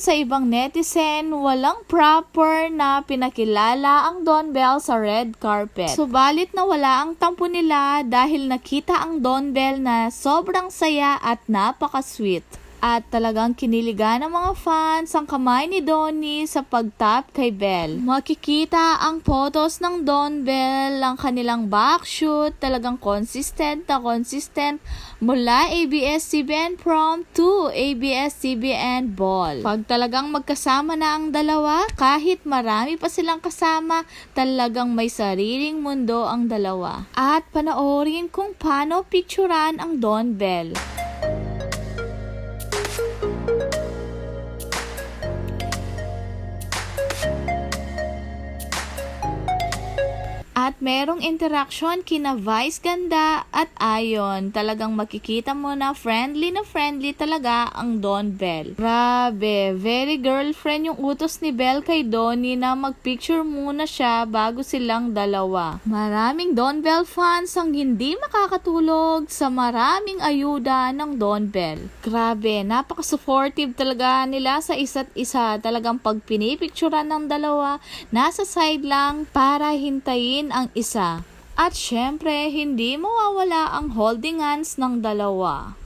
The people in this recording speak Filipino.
sa ibang netizen, walang proper na pinakilala ang Don Bell sa red carpet. Subalit nawala ang tampo nila dahil nakita ang Don Bell na sobrang saya at napaka-sweet. At talagang kiniligan ng mga fans ang kamay ni Donnie sa pagtap kay Bell. Makikita ang photos ng Don Bell, ang kanilang backshoot, talagang consistent mula ABS-CBN prom to ABS-CBN ball. Pag talagang magkasama na ang dalawa, kahit marami pa silang kasama, talagang may sariling mundo ang dalawa. At panoorin kung paano picturean ang Don Bell. At merong interaction kina Vice Ganda at Ayon. Talagang makikita mo na friendly talaga ang Don Bell. Grabe, very girlfriend yung utos ni Bell kay Donnie na magpicture muna siya bago silang dalawa. Maraming Don Bell fans ang hindi makakatulog sa maraming ayuda ng Don Bell. Grabe, napaka-supportive talaga nila sa isa't isa. Talagang pag pinipicturean ng dalawa, nasa side lang para hintayin ang isa. At syempre, hindi mawawala ang holding hands ng dalawa.